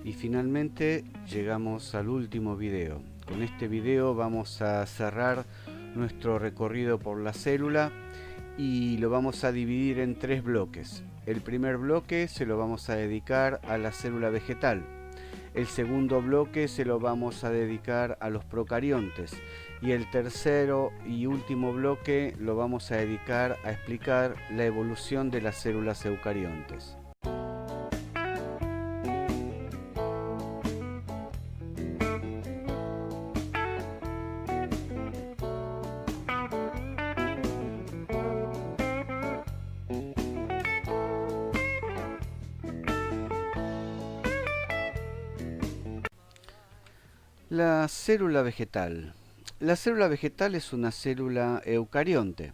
Y finalmente llegamos al último video. Con este video vamos a cerrar nuestro recorrido por la célula y lo vamos a dividir en tres bloques. El primer bloque se lo vamos a dedicar a la célula vegetal. El segundo bloque se lo vamos a dedicar a los procariontes. Y el tercero y último bloque lo vamos a dedicar a explicar la evolución de las células eucariontes. La célula vegetal. La célula vegetal es una célula eucarionte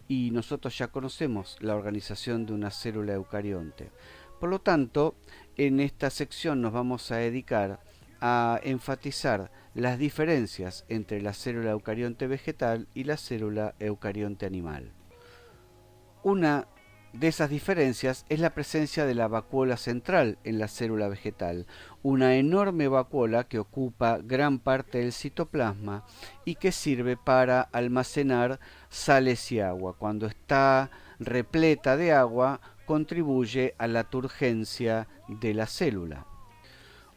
y nosotros ya conocemos la organización de una célula eucarionte. Por lo tanto, en esta sección nos vamos a dedicar a enfatizar las diferencias entre la célula eucarionte vegetal y la célula eucarionte animal. Una de esas diferencias es la presencia de la vacuola central en la célula vegetal, una enorme vacuola que ocupa gran parte del citoplasma y que sirve para almacenar sales y agua. Cuando está repleta de agua, contribuye a la turgencia de la célula.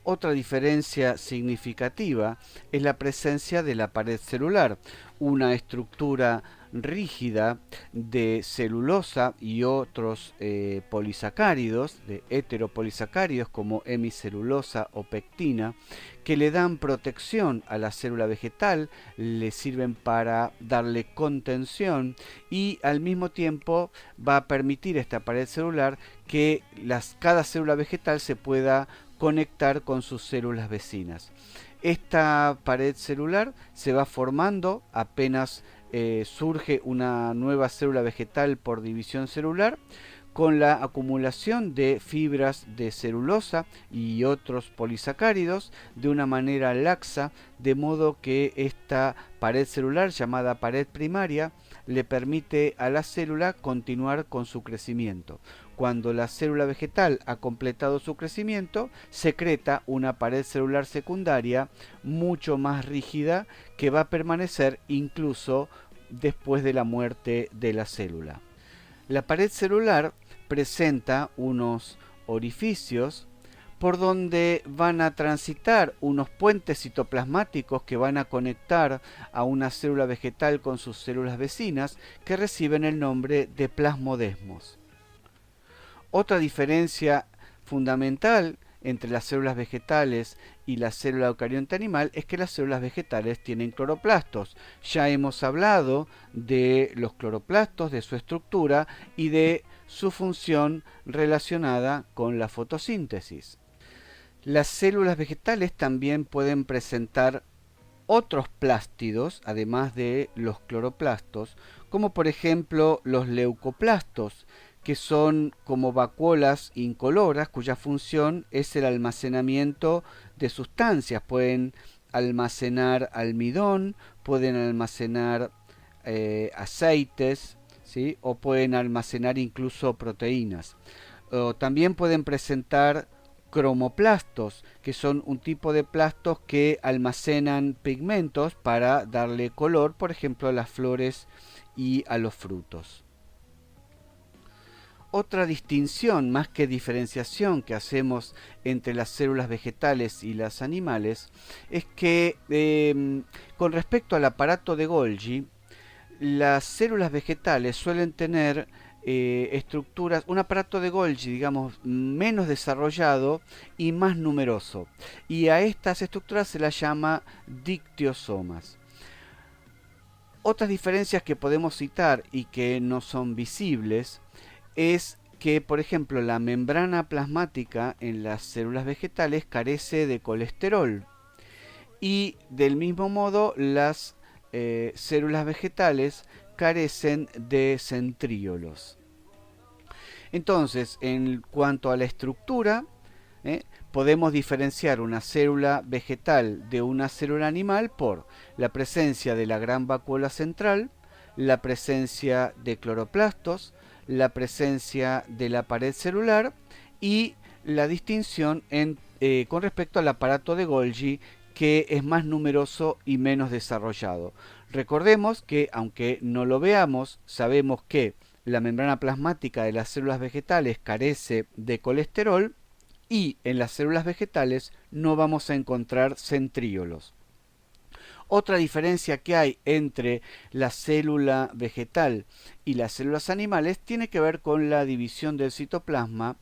Otra diferencia significativa es la presencia de la pared celular, una estructura rígida de celulosa y otros polisacáridos, de heteropolisacáridos como hemicelulosa o pectina, que le dan protección a la célula vegetal, le sirven para darle contención y al mismo tiempo va a permitir esta pared celular que cada célula vegetal se pueda conectar con sus células vecinas. Esta pared celular se va formando apenas surge una nueva célula vegetal por división celular, con la acumulación de fibras de celulosa y otros polisacáridos de una manera laxa, de modo que esta pared celular, llamada pared primaria, le permite a la célula continuar con su crecimiento. Cuando la célula vegetal ha completado su crecimiento, secreta una pared celular secundaria mucho más rígida que va a permanecer incluso después de la muerte de la célula. La pared celular presenta unos orificios por donde van a transitar unos puentes citoplasmáticos que van a conectar a una célula vegetal con sus células vecinas, que reciben el nombre de plasmodesmos. Otra diferencia fundamental entre las células vegetales y la célula eucarionte animal es que las células vegetales tienen cloroplastos. Ya hemos hablado de los cloroplastos, de su estructura y de su función relacionada con la fotosíntesis. Las células vegetales también pueden presentar otros plástidos, además de los cloroplastos, como por ejemplo los leucoplastos, que son como vacuolas incoloras cuya función es el almacenamiento de sustancias. Pueden almacenar almidón, pueden almacenar aceites, ¿sí? O pueden almacenar incluso proteínas. También pueden presentar cromoplastos, que son un tipo de plastos que almacenan pigmentos para darle color, por ejemplo, a las flores y a los frutos. Otra distinción, más que diferenciación, que hacemos entre las células vegetales y las animales es que con respecto al aparato de Golgi, las células vegetales suelen tener estructuras, un aparato de Golgi, digamos, menos desarrollado y más numeroso. Y a estas estructuras se las llama dictiosomas. Otras diferencias que podemos citar y que no son visibles es que, por ejemplo, la membrana plasmática en las células vegetales carece de colesterol y del mismo modo las células vegetales carecen de centríolos. Entonces, en cuanto a la estructura, podemos diferenciar una célula vegetal de una célula animal por la presencia de la gran vacuola central, la presencia de cloroplastos, la presencia de la pared celular y la distinción con respecto al aparato de Golgi, que es más numeroso y menos desarrollado. Recordemos que, aunque no lo veamos, sabemos que la membrana plasmática de las células vegetales carece de colesterol y en las células vegetales no vamos a encontrar centríolos. Otra diferencia que hay entre la célula vegetal y las células animales tiene que ver con la división del citoplasma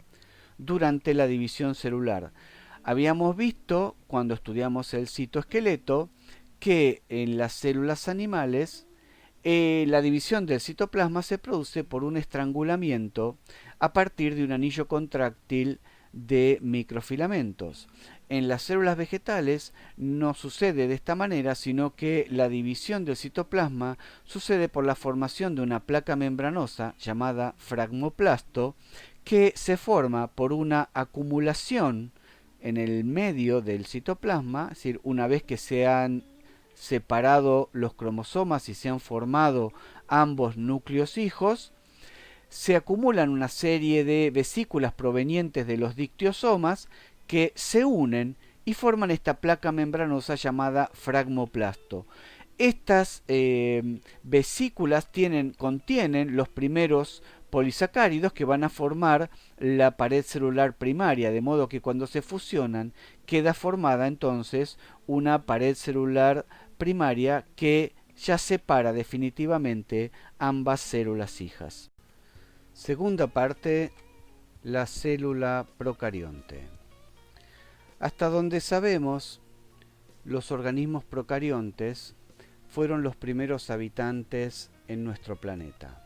durante la división celular. Habíamos visto, cuando estudiamos el citoesqueleto, que en las células animales la división del citoplasma se produce por un estrangulamiento a partir de un anillo contráctil de microfilamentos. En las células vegetales no sucede de esta manera, sino que la división del citoplasma sucede por la formación de una placa membranosa llamada fragmoplasto, que se forma por una acumulación en el medio del citoplasma, es decir, una vez que se han separado los cromosomas y se han formado ambos núcleos hijos, se acumulan una serie de vesículas provenientes de los dictiosomas que se unen y forman esta placa membranosa llamada fragmoplasto. Estas vesículas contienen los primeros polisacáridos que van a formar la pared celular primaria, de modo que cuando se fusionan queda formada entonces una pared celular primaria que ya separa definitivamente ambas células hijas. Segunda parte, la célula procarionte. Hasta donde sabemos, los organismos procariontes fueron los primeros habitantes en nuestro planeta.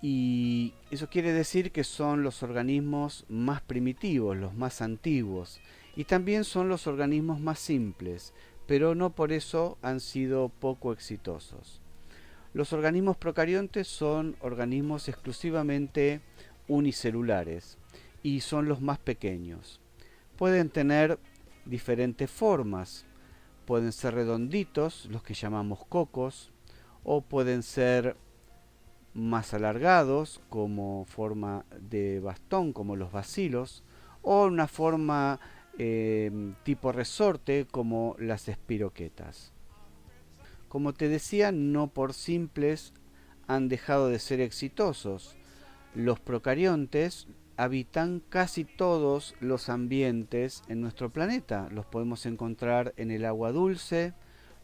Y eso quiere decir que son los organismos más primitivos, los más antiguos, y también son los organismos más simples, pero no por eso han sido poco exitosos. Los organismos procariontes son organismos exclusivamente unicelulares y son los más pequeños. Pueden tener diferentes formas, pueden ser redonditos, los que llamamos cocos, o pueden ser más alargados como forma de bastón, como los bacilos, o una forma tipo resorte como las espiroquetas. Como te decía, no por simples han dejado de ser exitosos. Los procariontes habitan casi todos los ambientes en nuestro planeta. Los podemos encontrar en el agua dulce,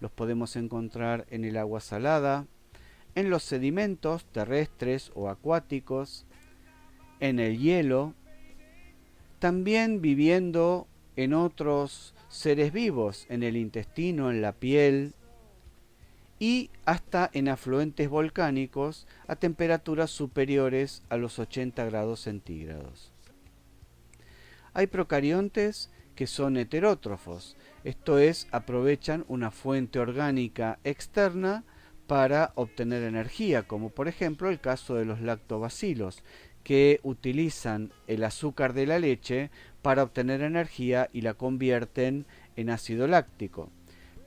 los podemos encontrar en el agua salada, en los sedimentos terrestres o acuáticos, en el hielo, también viviendo en otros seres vivos, en el intestino, en la piel, y hasta en afluentes volcánicos a temperaturas superiores a los 80 grados centígrados. Hay procariontes que son heterótrofos, esto es, aprovechan una fuente orgánica externa para obtener energía, como por ejemplo el caso de los lactobacilos, que utilizan el azúcar de la leche para obtener energía y la convierten en ácido láctico.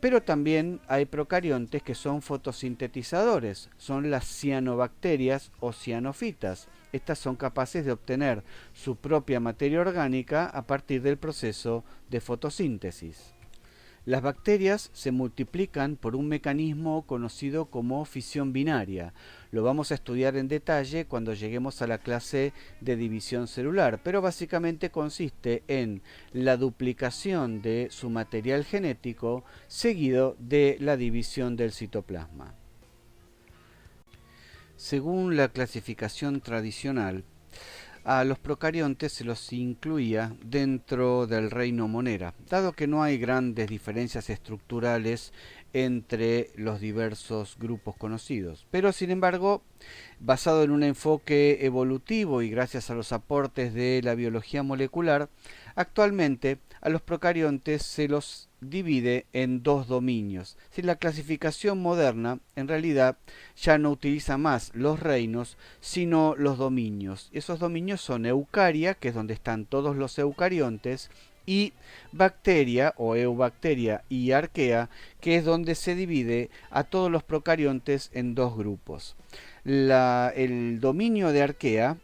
Pero también hay procariontes que son fotosintetizadores, son las cianobacterias o cianofitas. Estas son capaces de obtener su propia materia orgánica a partir del proceso de fotosíntesis. Las bacterias se multiplican por un mecanismo conocido como fisión binaria. Lo vamos a estudiar en detalle cuando lleguemos a la clase de división celular, pero básicamente consiste en la duplicación de su material genético seguido de la división del citoplasma. Según la clasificación tradicional, a los procariontes se los incluía dentro del reino Monera, dado que no hay grandes diferencias estructurales entre los diversos grupos conocidos. Pero, sin embargo, basado en un enfoque evolutivo y gracias a los aportes de la biología molecular, actualmente a los procariontes se los divide en dos dominios. Si la clasificación moderna en realidad ya no utiliza más los reinos, sino los dominios. Esos dominios son eucaria, que es donde están todos los eucariontes, y bacteria o eubacteria y arquea, que es donde se divide a todos los procariontes en dos grupos. El dominio de arquea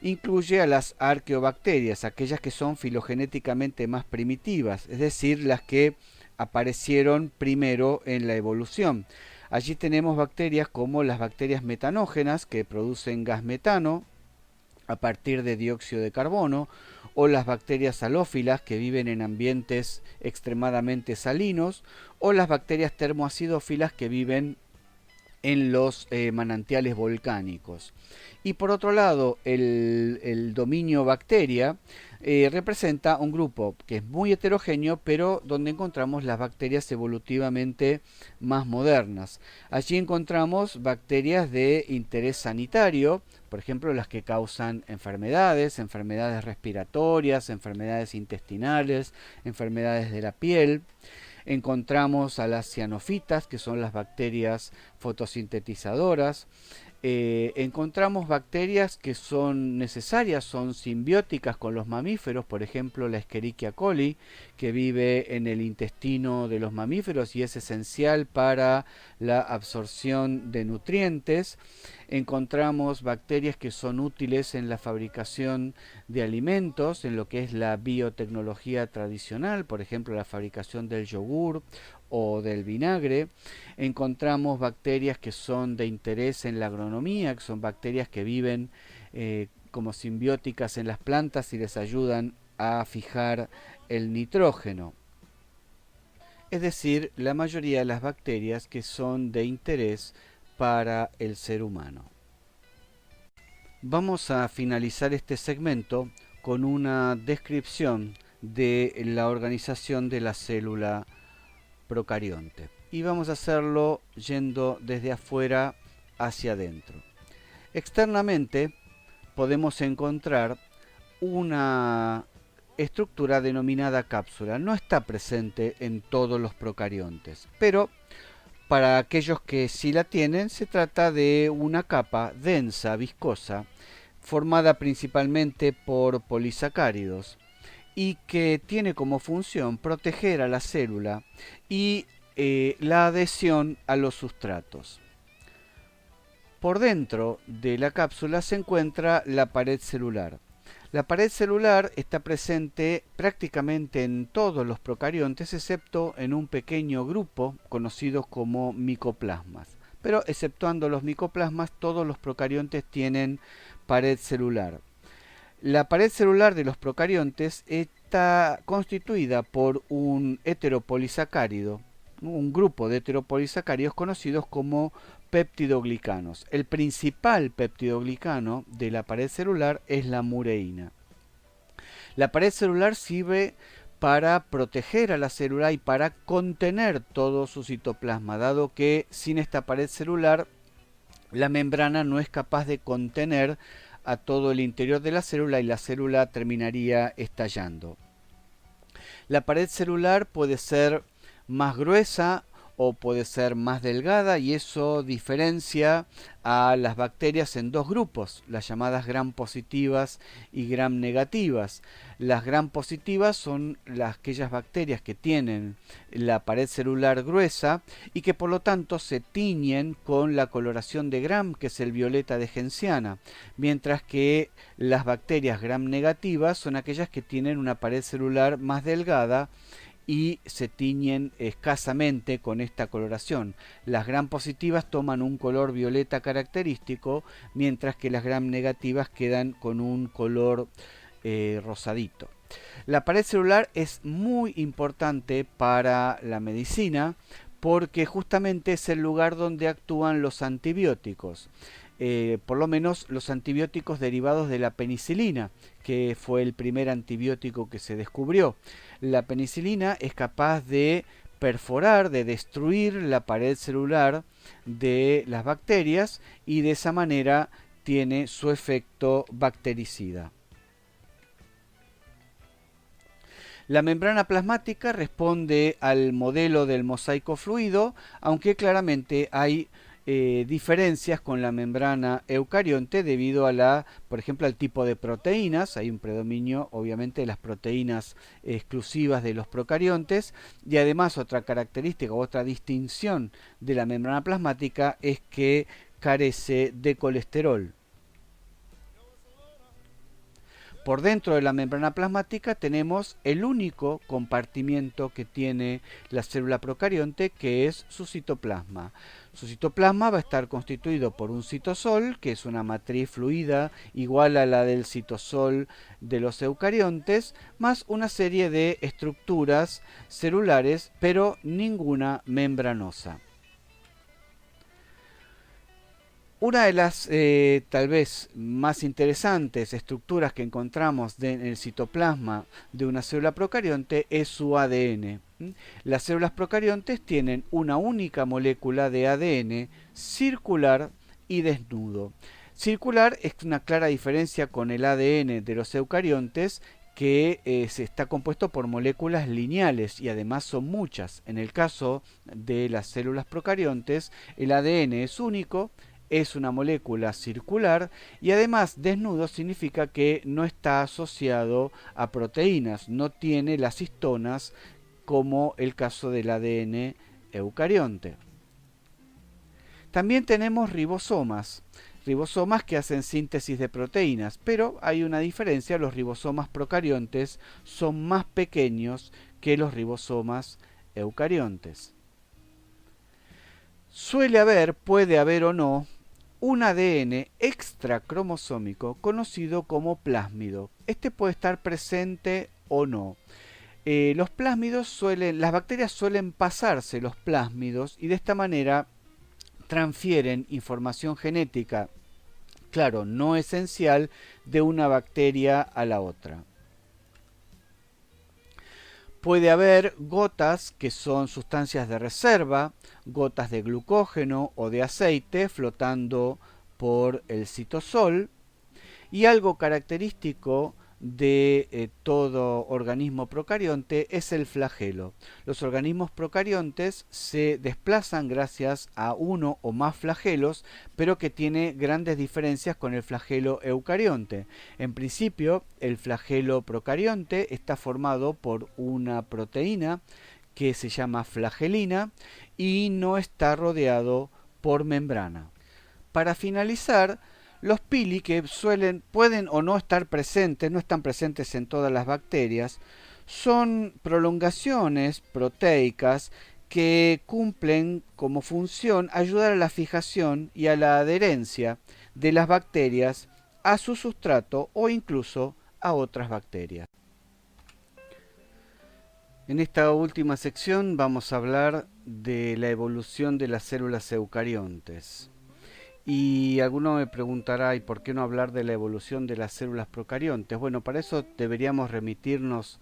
incluye a las arqueobacterias, aquellas que son filogenéticamente más primitivas, es decir, las que aparecieron primero en la evolución. Allí tenemos bacterias como las bacterias metanógenas, que producen gas metano a partir de dióxido de carbono, o las bacterias halófilas, que viven en ambientes extremadamente salinos, o las bacterias termoacidófilas, que viven en los manantiales volcánicos. Y por otro lado, el dominio bacteria representa un grupo que es muy heterogéneo, pero donde encontramos las bacterias evolutivamente más modernas. Allí encontramos bacterias de interés sanitario, por ejemplo, las que causan enfermedades, enfermedades respiratorias, enfermedades intestinales, enfermedades de la piel. Encontramos a las cianofitas, que son las bacterias fotosintetizadoras. Encontramos bacterias que son necesarias, son simbióticas con los mamíferos, por ejemplo la Escherichia coli, que vive en el intestino de los mamíferos y es esencial para la absorción de nutrientes. Encontramos bacterias que son útiles en la fabricación de alimentos, en lo que es la biotecnología tradicional, por ejemplo la fabricación del yogur o del vinagre. Encontramos bacterias que son de interés en la agronomía, que son bacterias que viven como simbióticas en las plantas y les ayudan a fijar el nitrógeno. Es decir, la mayoría de las bacterias que son de interés para el ser humano. Vamos a finalizar este segmento con una descripción de la organización de la célula procarionte. Y vamos a hacerlo yendo desde afuera hacia adentro. Externamente podemos encontrar una estructura denominada cápsula. No está presente en todos los procariontes, pero para aquellos que sí la tienen, se trata de una capa densa, viscosa, formada principalmente por polisacáridos y que tiene como función proteger a la célula y la adhesión a los sustratos. Por dentro de la cápsula se encuentra la pared celular. La pared celular está presente prácticamente en todos los procariontes, excepto en un pequeño grupo conocidos como micoplasmas. Pero exceptuando los micoplasmas, todos los procariontes tienen pared celular. La pared celular de los procariontes está constituida por un heteropolisacárido, un grupo de heteropolisacáridos conocidos como peptidoglicanos. El principal peptidoglicano de la pared celular es la mureína. La pared celular sirve para proteger a la célula y para contener todo su citoplasma, dado que sin esta pared celular la membrana no es capaz de contener a todo el interior de la célula y la célula terminaría estallando. La pared celular puede ser más gruesa o puede ser más delgada y eso diferencia a las bacterias en dos grupos, las llamadas gram positivas y gram negativas. Las gram positivas son aquellas bacterias que tienen la pared celular gruesa y que por lo tanto se tiñen con la coloración de gram, que es el violeta de genciana, mientras que las bacterias gram negativas son aquellas que tienen una pared celular más delgada y se tiñen escasamente con esta coloración. Las gram positivas toman un color violeta característico, mientras que las gram negativas quedan con un color rosadito. La pared celular es muy importante para la medicina porque justamente es el lugar donde actúan los antibióticos. Por lo menos los antibióticos derivados de la penicilina, que fue el primer antibiótico que se descubrió. La penicilina es capaz de perforar, de destruir la pared celular de las bacterias y de esa manera tiene su efecto bactericida. La membrana plasmática responde al modelo del mosaico fluido, aunque claramente hay diferencias con la membrana eucarionte debido a por ejemplo, al tipo de proteínas. Hay un predominio, obviamente, de las proteínas exclusivas de los procariontes y además otra característica, otra distinción de la membrana plasmática es que carece de colesterol. Por dentro de la membrana plasmática tenemos el único compartimiento que tiene la célula procarionte, que es su citoplasma. Su citoplasma va a estar constituido por un citosol, que es una matriz fluida igual a la del citosol de los eucariontes, más una serie de estructuras celulares, pero ninguna membranosa. Una de las tal vez más interesantes estructuras que encontramos en el citoplasma de una célula procarionte es su ADN. Las células procariontes tienen una única molécula de ADN circular y desnudo. Circular es una clara diferencia con el ADN de los eucariontes, que se está compuesto por moléculas lineales y además son muchas. En el caso de las células procariontes, el ADN es único, es una molécula circular y además desnudo significa que no está asociado a proteínas, no tiene las histonas como el caso del ADN eucarionte. También tenemos ribosomas que hacen síntesis de proteínas, pero hay una diferencia: los ribosomas procariontes son más pequeños que los ribosomas eucariontes. Puede haber o no, un ADN extracromosómico conocido como plásmido. Este puede estar presente o no. Las bacterias suelen pasarse los plásmidos y de esta manera transfieren información genética, claro, no esencial, de una bacteria a la otra. Puede haber gotas, que son sustancias de reserva, gotas de glucógeno o de aceite flotando por el citosol. Y algo característico de todo organismo procarionte es el flagelo. Los organismos procariontes se desplazan gracias a uno o más flagelos, pero que tiene grandes diferencias con el flagelo eucarionte. En principio, el flagelo procarionte está formado por una proteína que se llama flagelina y no está rodeado por membrana. Para finalizar, los pili, que pueden o no estar presentes, no están presentes en todas las bacterias, son prolongaciones proteicas que cumplen como función ayudar a la fijación y a la adherencia de las bacterias a su sustrato o incluso a otras bacterias. En esta última sección vamos a hablar de la evolución de las células eucariontes. Y alguno me preguntará, ¿y por qué no hablar de la evolución de las células procariontes? Bueno, para eso deberíamos remitirnos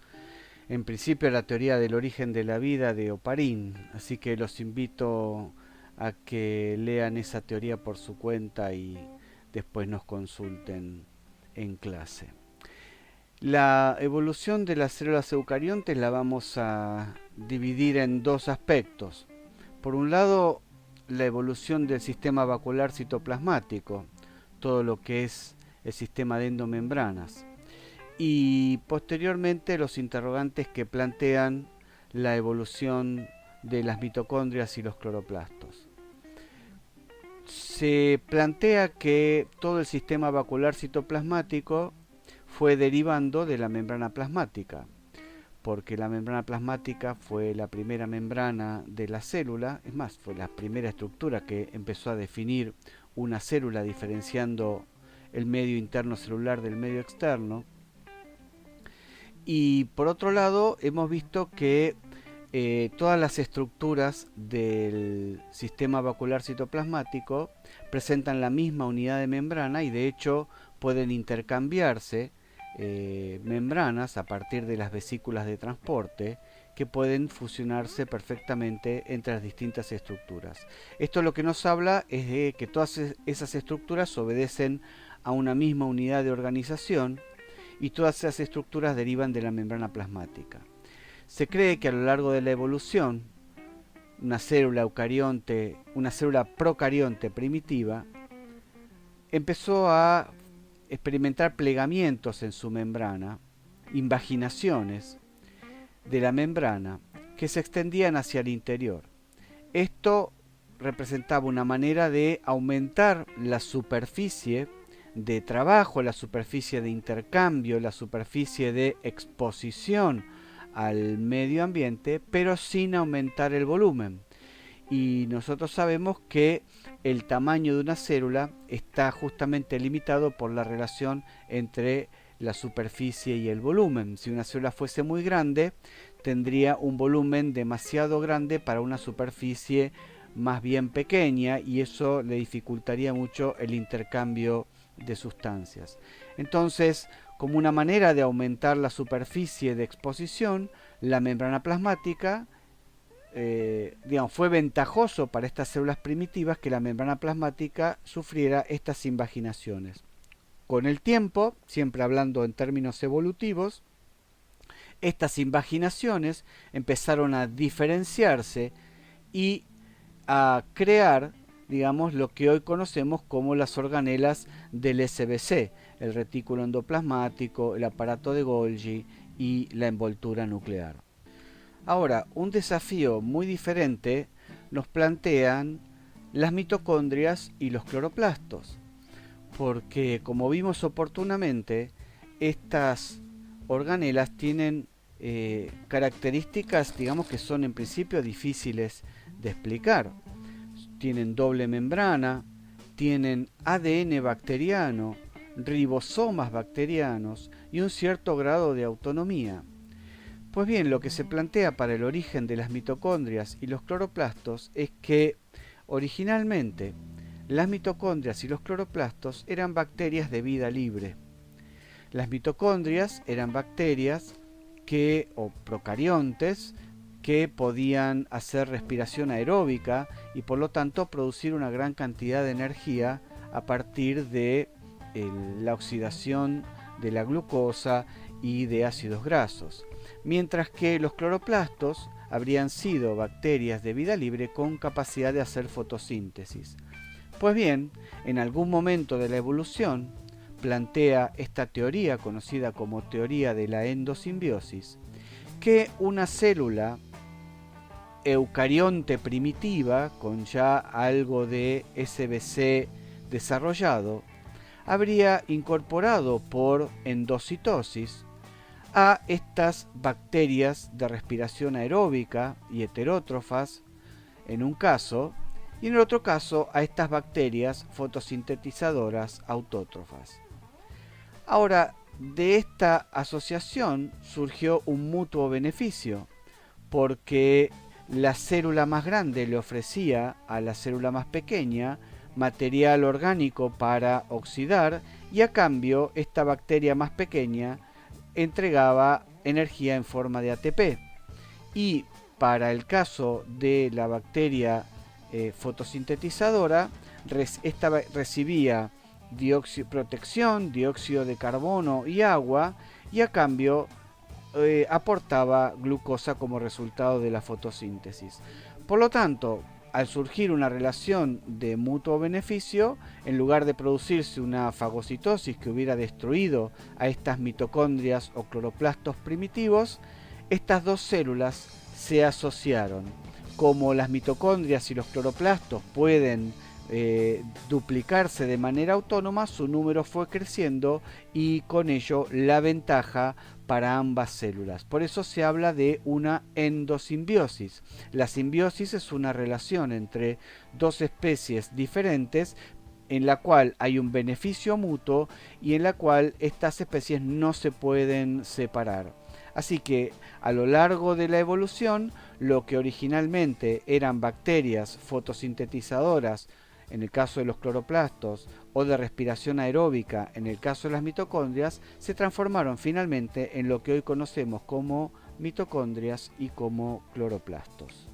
en principio a la teoría del origen de la vida de Oparin, así que los invito a que lean esa teoría por su cuenta y después nos consulten en clase. La evolución de las células eucariontes la vamos a dividir en dos aspectos. Por un lado, la evolución del sistema vacuolar citoplasmático, todo lo que es el sistema de endomembranas, y posteriormente los interrogantes que plantean la evolución de las mitocondrias y los cloroplastos. Se plantea que todo el sistema vacuolar citoplasmático fue derivando de la membrana plasmática, porque la membrana plasmática fue la primera membrana de la célula, es más, fue la primera estructura que empezó a definir una célula diferenciando el medio interno celular del medio externo. Y por otro lado, hemos visto que todas las estructuras del sistema vacuolar citoplasmático presentan la misma unidad de membrana y de hecho pueden intercambiarse membranas a partir de las vesículas de transporte que pueden fusionarse perfectamente entre las distintas estructuras. Esto lo que nos habla es de que todas esas estructuras obedecen a una misma unidad de organización y todas esas estructuras derivan de la membrana plasmática. Se cree que a lo largo de la evolución, una célula eucarionte, una célula procarionte primitiva, empezó a experimentar plegamientos en su membrana, invaginaciones de la membrana que se extendían hacia el interior. Esto representaba una manera de aumentar la superficie de trabajo, la superficie de intercambio, la superficie de exposición al medio ambiente, pero sin aumentar el volumen. Y nosotros sabemos que el tamaño de una célula está justamente limitado por la relación entre la superficie y el volumen. Si una célula fuese muy grande, tendría un volumen demasiado grande para una superficie más bien pequeña, y eso le dificultaría mucho el intercambio de sustancias. Entonces, como una manera de aumentar la superficie de exposición, la membrana plasmática, fue ventajoso para estas células primitivas que la membrana plasmática sufriera estas invaginaciones. Con el tiempo, siempre hablando en términos evolutivos, estas invaginaciones empezaron a diferenciarse y a crear, digamos, lo que hoy conocemos como las organelas del SBC, el retículo endoplasmático, el aparato de Golgi y la envoltura nuclear. Ahora, un desafío muy diferente nos plantean las mitocondrias y los cloroplastos, porque como vimos oportunamente, estas organelas tienen características, digamos, que son en principio difíciles de explicar. Tienen doble membrana, tienen ADN bacteriano, ribosomas bacterianos y un cierto grado de autonomía. Pues bien, lo que se plantea para el origen de las mitocondrias y los cloroplastos es que originalmente las mitocondrias y los cloroplastos eran bacterias de vida libre. Las mitocondrias eran bacterias o procariontes que podían hacer respiración aeróbica y por lo tanto producir una gran cantidad de energía a partir de la oxidación de la glucosa y de ácidos grasos. Mientras que los cloroplastos habrían sido bacterias de vida libre con capacidad de hacer fotosíntesis. Pues bien, en algún momento de la evolución, plantea esta teoría conocida como teoría de la endosimbiosis, que una célula eucarionte primitiva, con ya algo de SBC desarrollado, habría incorporado por endocitosis a estas bacterias de respiración aeróbica y heterótrofas en un caso, y en el otro caso a estas bacterias fotosintetizadoras autótrofas. Ahora, de esta asociación surgió un mutuo beneficio, porque la célula más grande le ofrecía a la célula más pequeña material orgánico para oxidar, y a cambio esta bacteria más pequeña entregaba energía en forma de ATP. Y para el caso de la bacteria fotosintetizadora, esta recibía protección, dióxido de carbono y agua, y a cambio aportaba glucosa como resultado de la fotosíntesis. Por lo tanto, al surgir una relación de mutuo beneficio, en lugar de producirse una fagocitosis que hubiera destruido a estas mitocondrias o cloroplastos primitivos, estas dos células se asociaron. Como las mitocondrias y los cloroplastos pueden duplicarse de manera autónoma, su número fue creciendo y con ello la ventaja para ambas células. Por eso se habla de una endosimbiosis. La simbiosis es una relación entre dos especies diferentes en la cual hay un beneficio mutuo y en la cual estas especies no se pueden separar. Así que a lo largo de la evolución, lo que originalmente eran bacterias fotosintetizadoras, en el caso de los cloroplastos, o de respiración aeróbica, en el caso de las mitocondrias, se transformaron finalmente en lo que hoy conocemos como mitocondrias y como cloroplastos.